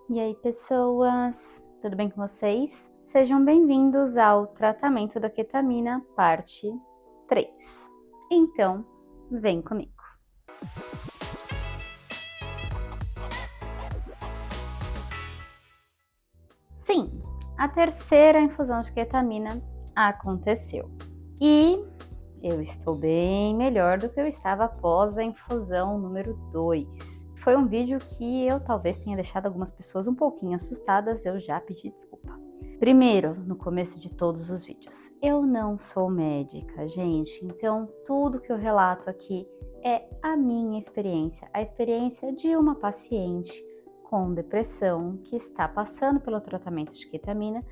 E aí, pessoas, tudo bem com vocês? Sejam bem-vindos ao tratamento da ketamina, parte 3. Então, vem comigo. Sim, a terceira infusão de ketamina aconteceu. E eu estou bem melhor do que eu estava após a infusão número 2. Foi um vídeo que eu talvez tenha deixado algumas pessoas um pouquinho assustadas, eu já pedi desculpa. Primeiro, no começo de todos os vídeos, eu não sou médica, gente, então tudo que eu relato aqui é a minha experiência, a experiência de uma paciente com depressão que está passando pelo tratamento de ketamina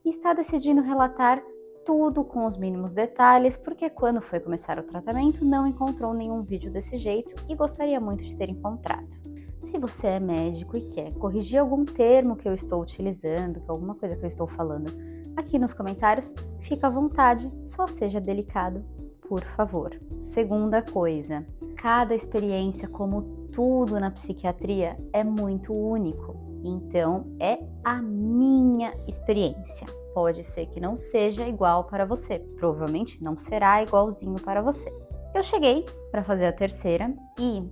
e está decidindo relatar tudo com os mínimos detalhes, porque quando foi começar o tratamento não encontrou nenhum vídeo desse jeito e gostaria muito de ter encontrado. Se você é médico e quer corrigir algum termo que eu estou utilizando, alguma coisa que eu estou falando, aqui nos comentários, fica à vontade, só seja delicado, por favor. Segunda coisa, cada experiência, como tudo na psiquiatria, é muito único. Então, é a minha experiência. Pode ser que não seja igual para você, provavelmente não será igualzinho para você. Eu cheguei para fazer a terceira e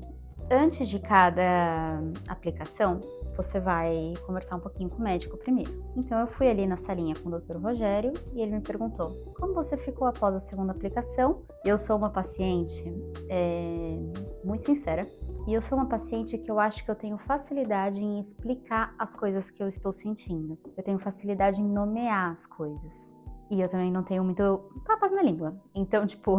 antes de cada aplicação, você vai conversar um pouquinho com o médico primeiro. Então eu fui ali na salinha com o Dr. Rogério e ele me perguntou: como você ficou após a segunda aplicação? Eu sou uma paciente muito sincera e eu sou uma paciente que eu acho que eu tenho facilidade em explicar as coisas que eu estou sentindo. Eu tenho facilidade em nomear as coisas. E eu também não tenho muito papas na língua. Então, tipo,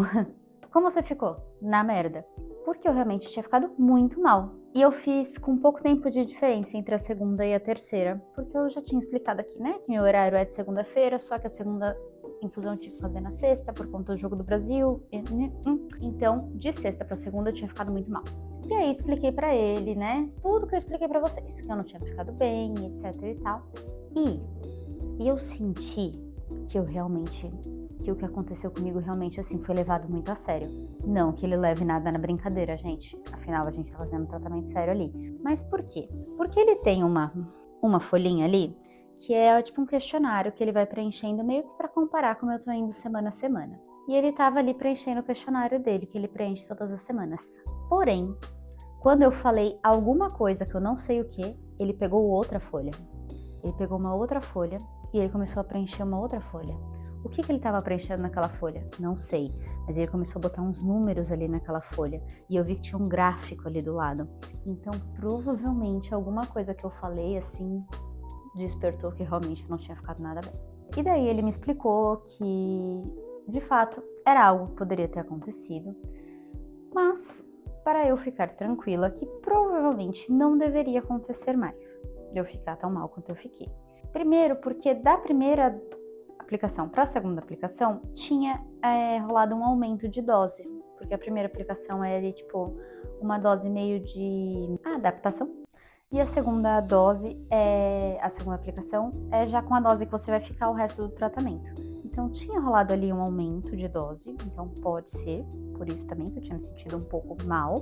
como você ficou? Na merda. Porque eu realmente tinha ficado muito mal. E eu fiz com pouco tempo de diferença entre a segunda e a terceira, porque eu já tinha explicado aqui, né, que meu horário é de segunda-feira, só que a segunda infusão eu tive que fazer na sexta, por conta do Jogo do Brasil. Então, de sexta pra segunda eu tinha ficado muito mal. E aí expliquei pra ele, né, tudo que eu expliquei pra vocês, que eu não tinha ficado bem, etc e tal. E eu senti que o que aconteceu comigo realmente, assim, foi levado muito a sério. Não que ele leve nada na brincadeira, gente. Afinal, a gente tá fazendo um tratamento sério ali. Mas por quê? Porque ele tem uma folhinha ali, que é tipo um questionário que ele vai preenchendo meio que pra comparar como eu tô indo semana a semana. E ele tava ali preenchendo o questionário dele, que ele preenche todas as semanas. Porém, quando eu falei alguma coisa que eu não sei o que, ele pegou outra folha. Ele pegou uma outra folha e ele começou a preencher uma outra folha. O que ele estava preenchendo naquela folha? Não sei, mas ele começou a botar uns números ali naquela folha e eu vi que tinha um gráfico ali do lado. Então, provavelmente, alguma coisa que eu falei, assim, despertou que realmente não tinha ficado nada bem. E daí ele me explicou que, de fato, era algo que poderia ter acontecido, mas para eu ficar tranquila que provavelmente não deveria acontecer mais, de eu ficar tão mal quanto eu fiquei. Primeiro, porque da primeira aplicação para a segunda aplicação tinha rolado um aumento de dose, porque a primeira aplicação era tipo uma dose meio de adaptação e a segunda aplicação é já com a dose que você vai ficar o resto do tratamento. Então tinha rolado ali um aumento de dose, então pode ser por isso também que eu tinha me sentido um pouco mal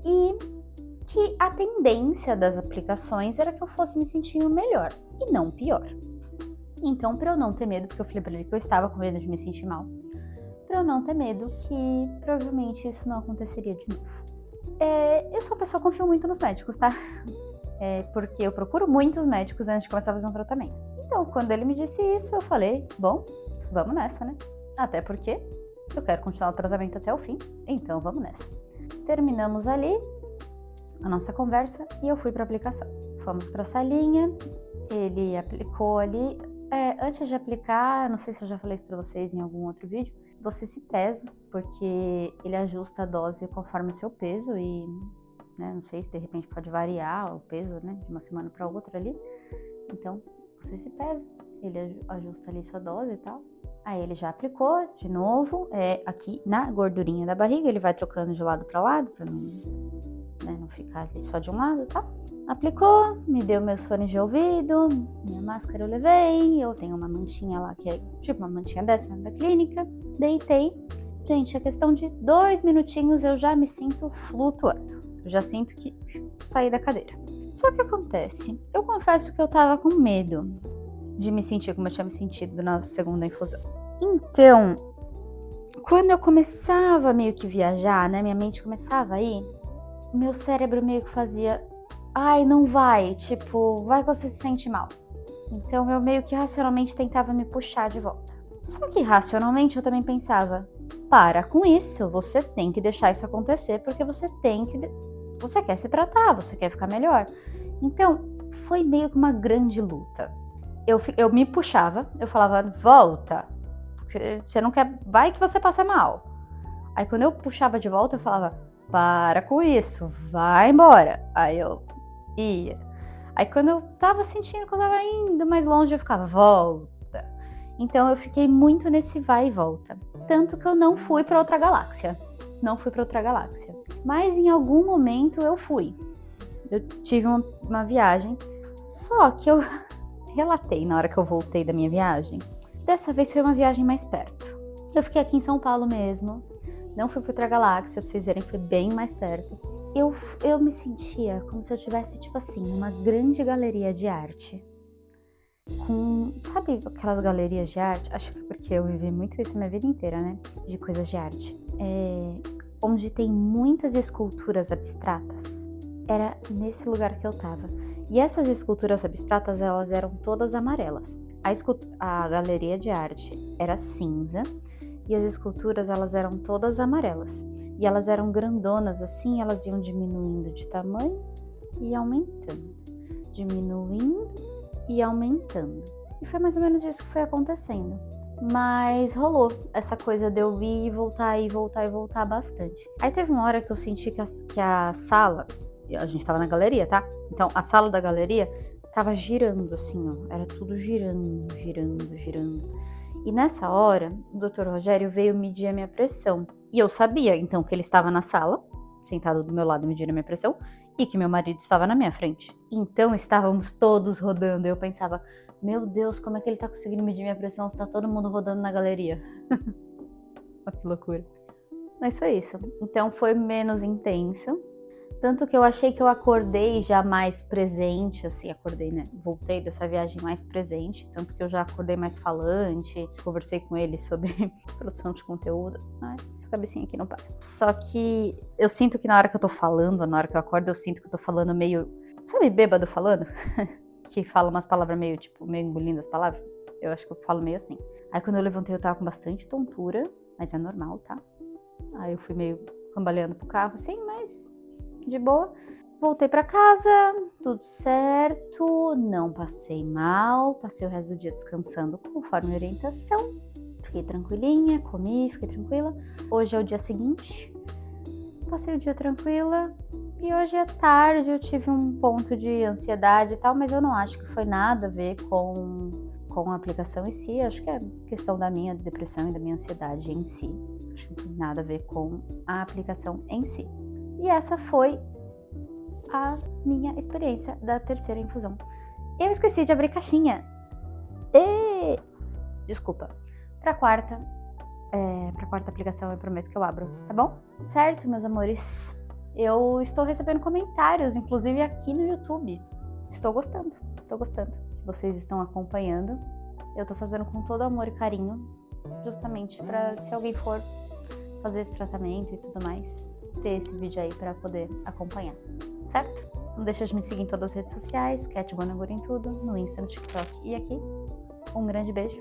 e que a tendência das aplicações era que eu fosse me sentindo melhor e não pior. Então, para eu não ter medo, porque eu falei pra ele que eu estava com medo de me sentir mal, para eu não ter medo que provavelmente isso não aconteceria de novo. Eu sou uma pessoa que confio muito nos médicos, tá? Porque eu procuro muitos médicos antes de começar a fazer um tratamento. Então, quando ele me disse isso, eu falei, bom, vamos nessa, né? Até porque eu quero continuar o tratamento até o fim, então vamos nessa. Terminamos ali a nossa conversa e eu fui para aplicação. Fomos para a salinha, ele aplicou ali. Antes de aplicar, não sei se eu já falei isso para vocês em algum outro vídeo, você se pesa, porque ele ajusta a dose conforme o seu peso e, né, não sei se de repente pode variar o peso, né, de uma semana para outra ali. Então, você se pesa, ele ajusta ali sua dose e tal. Aí ele já aplicou de novo, aqui na gordurinha da barriga, ele vai trocando de lado para lado, para não ficar ali só de um lado e tal. Aplicou, me deu meus fones de ouvido, minha máscara eu levei, eu tenho uma mantinha lá que é tipo uma mantinha dessa da clínica, deitei. Gente, a questão de 2 minutinhos eu já me sinto flutuando, eu já sinto que saí da cadeira. Só que acontece, eu confesso que eu tava com medo de me sentir como eu tinha me sentido na segunda infusão. Então, quando eu começava meio que viajar, né, minha mente começava a ir, meu cérebro meio que fazia, ai, não vai, tipo, vai que você se sente mal. Então eu meio que racionalmente tentava me puxar de volta. Só que racionalmente eu também pensava, para com isso, você tem que deixar isso acontecer porque você quer se tratar, você quer ficar melhor. Então foi meio que uma grande luta. Eu me puxava, eu falava, volta, você não quer, vai que você passa mal. Aí quando eu puxava de volta eu falava, para com isso, vai embora. Aí eu ia. Aí quando eu tava sentindo que eu tava indo mais longe, eu ficava, volta. Então eu fiquei muito nesse vai e volta. Tanto que eu não fui pra outra galáxia. Não fui pra outra galáxia. Mas em algum momento eu fui. Eu tive uma viagem. Só que eu relatei na hora que eu voltei da minha viagem. Dessa vez foi uma viagem mais perto. Eu fiquei aqui em São Paulo mesmo. Não fui pra outra galáxia, pra vocês verem, foi bem mais perto. Eu me sentia como se eu tivesse, tipo assim, numa grande galeria de arte. Sabe aquelas galerias de arte? Acho que porque eu vivi muito isso a minha vida inteira, né? De coisas de arte. Onde tem muitas esculturas abstratas. Era nesse lugar que eu tava. E essas esculturas abstratas, elas eram todas amarelas. A galeria de arte era cinza. E as esculturas, elas eram todas amarelas. E elas eram grandonas assim, elas iam diminuindo de tamanho e aumentando. Diminuindo e aumentando. E foi mais ou menos isso que foi acontecendo. Mas rolou essa coisa de eu ir e voltar, e voltar, e voltar bastante. Aí teve uma hora que eu senti que a sala, a gente tava na galeria, tá? Então a sala da galeria tava girando assim, ó. Era tudo girando, girando, girando. E nessa hora, o Dr. Rogério veio medir a minha pressão. E eu sabia, então, que ele estava na sala, sentado do meu lado medindo a minha pressão, e que meu marido estava na minha frente. Então, estávamos todos rodando. Eu pensava, meu Deus, como é que ele tá conseguindo medir minha pressão se tá todo mundo rodando na galeria? Olha que loucura. Mas foi isso. Então, foi menos intenso. Tanto que eu achei que eu acordei já mais presente, assim, acordei, né? Voltei dessa viagem mais presente, tanto que eu já acordei mais falante, conversei com ele sobre produção de conteúdo. Ai, essa cabecinha aqui não para. Só que eu sinto que na hora que eu tô falando, na hora que eu acordo, eu sinto que eu tô falando meio, sabe, bêbado falando? Que fala umas palavras meio, tipo, meio engolindo as palavras. Eu acho que eu falo meio assim. Aí quando eu levantei eu tava com bastante tontura, mas é normal, tá? Aí eu fui meio cambaleando pro carro, assim, mas de boa. Voltei pra casa, tudo certo, não passei mal, passei o resto do dia descansando conforme a orientação. Fiquei tranquilinha, comi, fiquei tranquila. Hoje é o dia seguinte, passei o dia tranquila. E hoje à tarde eu tive um ponto de ansiedade e tal, mas eu não acho que foi nada a ver com a aplicação em si. Acho que é questão da minha depressão e da minha ansiedade em si. Acho que não tem nada a ver com a aplicação em si. E essa foi a minha experiência da terceira infusão. Eu esqueci de abrir caixinha. Desculpa. Pra quarta aplicação eu prometo que eu abro, tá bom? Certo, meus amores? Eu estou recebendo comentários, inclusive aqui no YouTube. Estou gostando. Vocês estão acompanhando. Eu tô fazendo com todo amor e carinho, justamente pra, se alguém for fazer esse tratamento e tudo mais, ter esse vídeo aí pra poder acompanhar, certo? Não deixa de me seguir em todas as redes sociais, Cat Bonagura em tudo, no Insta, no TikTok e aqui. Um grande beijo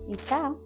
e tchau!